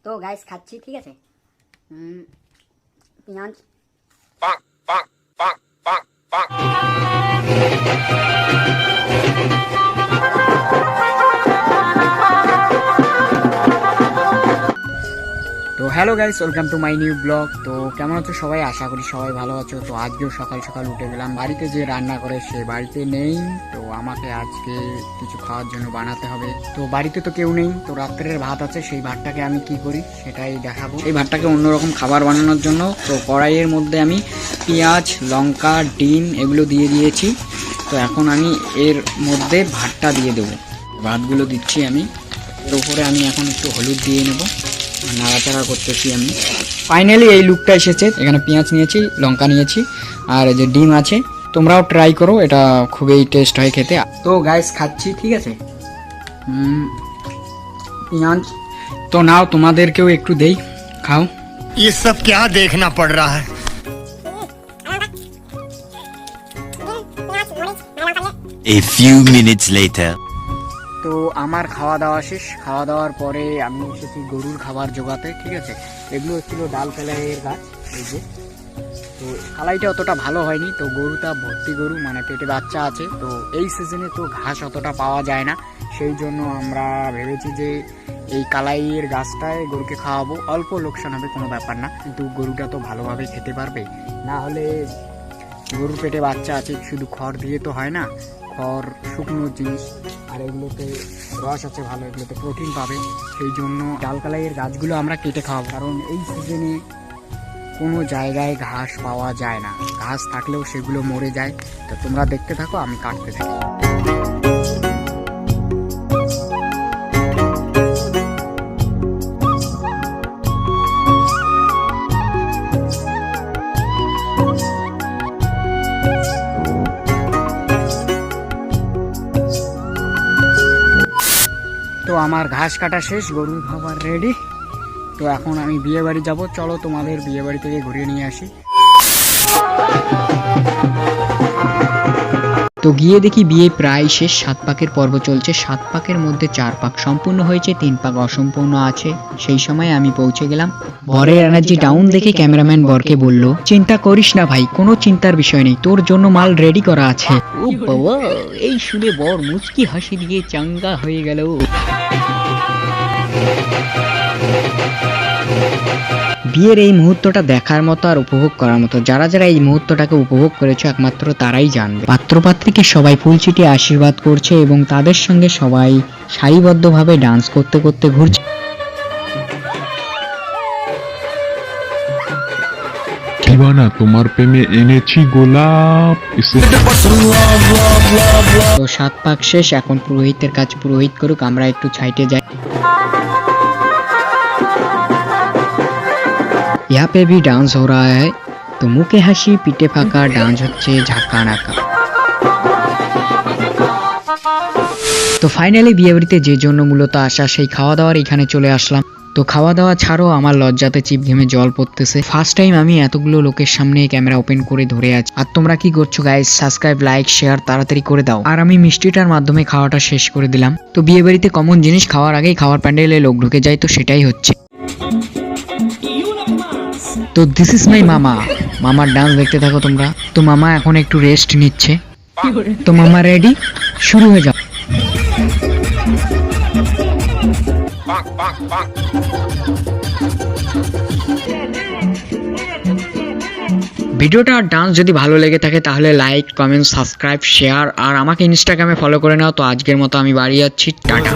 তো গাইস খাচ্ছি, ঠিক আছে। পেঁয়াজ তো hello guys, welcome to my new blog. তো কেমন আছো সবাই? আশা করি সবাই ভালো আছো। তো আজকেও সকাল সকাল উঠে গেলাম। বাড়িতে যে রান্না করে সে বাড়িতে নেই, তো আমাকে আজকে কিছু খাওয়ার জন্য বানাতে হবে। তো বাড়িতে তো কেউ নেই, তো রাত্রের ভাত আছে, সেই ভাতটাকে আমি কি করি সেটাই দেখাবো। এই ভাতটাকে অন্যরকম খাবার বানানোর জন্য তো কড়াইয়ের মধ্যে আমি পেঁয়াজ, লঙ্কা, ডিম এগুলো দিয়ে দিয়েছি। তো এখন আমি এর মধ্যে ভাতটা দিয়ে দেবো। ভাতগুলো দিচ্ছি আমি, এর উপরে আমি এখন একটু হলুদ দিয়ে নেবো, নাড়াচাড়া করতেছি আমি। ফাইনালি এই লুকটা এসেছে। এখানে পেঁয়াজ নিয়েছি, লঙ্কা নিয়েছি, আর এই যে ডিম আছে। তোমরাও ট্রাই করো, এটা খুবই টেস্ট হয় খেতে। তো গাইস খাচ্ছি, ঠিক আছে। পেঁয়াজ তো নাও, তোমাদেরকেও একটু দেই, খাও। ये सब क्या देखना पड़ रहा है? A few minutes later. তো আমার খাওয়া দাওয়া শেষ। খাওয়া দাওয়ার পরে আমি এসেছি গরুর খাবার জোগাতে, ঠিক আছে। এগুলো ছিল ডাল কালাইয়ের গাছ, এই যে। তো কালাইটা অতটা ভালো হয়নি, তো গরুটা ভর্তি গরু, মানে পেটে বাচ্চা আছে। তো এই সিজনে তো ঘাস অতটা পাওয়া যায় না, সেই জন্য আমরা ভেবেছি যে এই কালাইয়ের গাছটায় গরুকে খাওয়াবো। অল্প লোকসান হবে, কোনো ব্যাপার না, কিন্তু গরুটা তো ভালোভাবে খেতে পারবে। না হলে গরুর পেটে বাচ্চা আছে, শুধু খড় দিয়ে তো হয় না। খড় শুকনো জিনিস, আর এগুলোতে রস আছে ভালো, এগুলোতে প্রোটিন পাবে। সেই জন্য ডালকালাইয়ের গাছগুলো আমরা কেটে খাওয়াবো, কারণ এই সিজনে কোনো জায়গায় ঘাস পাওয়া যায় না। ঘাস থাকলেও সেগুলো মরে যায়। তো তোমরা দেখতে থাকো, আমি কাটতে থাকি। তো আমার ঘাস কাটা শেষ, গরুর খাবার রেডি। তো এখন আমি বিয়ে বাড়ি যাবো। চলো তোমাদের বিয়ে বাড়ি থেকে ঘুরিয়ে নিয়ে আসি। তো গিয়ে দেখি বিয়ে প্রায় শেষ। 7 পাকের পর্ব চলছে। 7 পাকের মধ্যে 4 পাক সম্পূর্ণ হয়েছে, 3 পাক অসম্পূর্ণ আছে। সেই সময় আমি পৌঁছে গেলাম। বরের এনার্জি ডাউন দেখে ক্যামেরাম্যান বরকে বলল, চিন্তা করিস না ভাই, কোনো চিন্তার বিষয় নেই, তোর জন্য মাল রেডি করা আছে। ও বাবা, এই শুনে বর মুচকি হাসি দিয়ে চাঙ্গা হয়ে গেল। বিয়ের এই মুহূর্তটা দেখার মতো আর উপভোগ করার মতো। যারা যারা এই মুহূর্তটাকে উপভোগ করেছে একমাত্র তারাই জানবে। পাত্রপাত্রীকে সবাই ফুল ছিটিয়ে আশীর্বাদ করছে এবং তাদের সঙ্গে সবাই সারিবদ্ধভাবে ডান্স করতে করতে ঘুরছে। দিবানা, তোমার প্রেমে এনেছি গোলাপ। তো 7 পাক শেষ, এখন পুরোহিতের কাছে পুরোহিত করুক, আমরা একটু সাইডে যাই। यहाँ पे भी डांस हो रहा है। तो मुखे हासि पिटे फाका डांस হচ্ছে ঝাঁকা নাকা। তো ফাইনালি বিয়ে বাড়িতে যে জন্য মূলত আসা, সেই খাওয়া দাওয়ার এখানে চলে আসলাম। তো খাওয়া দাওয়া ছাড়াও আমার লজ্জাতে চিপ ঘেমে জল পড়তেছে। ফার্স্ট টাইম আমি এতগুলো লোকের সামনে ক্যামেরা ওপেন করে ধরে আছি। আর তোমরা কি করছো গাইস? সাবস্ক্রাইব, লাইক, শেয়ার তাড়াতাড়ি করে দাও। আর আমি মিষ্টিটার মাধ্যমে খাওয়াটা শেষ করে দিলাম। তো বিয়ে বাড়িতে কমন জিনিস, খাওয়ার আগেই খাওয়ার প্যান্ডেলে লোক ঢুকে যায়, তো সেটাই হচ্ছে। তো দিস ইজ মাই মামা। মামার ডান্স দেখতে থাকো তোমরা। তো মামা এখন একটু রেস্ট নিচ্ছে। তো মামা রেডি, শুরু হয়ে যাও। ভিডিওটা আর ডান্স যদি ভালো লেগে থাকে তাহলে লাইক, কমেন্ট, সাবস্ক্রাইব, শেয়ার, আর আমাকে ইনস্টাগ্রামে ফলো করে নাও। তো আজকের মতো আমি বাড়ি যাচ্ছি, টাটা।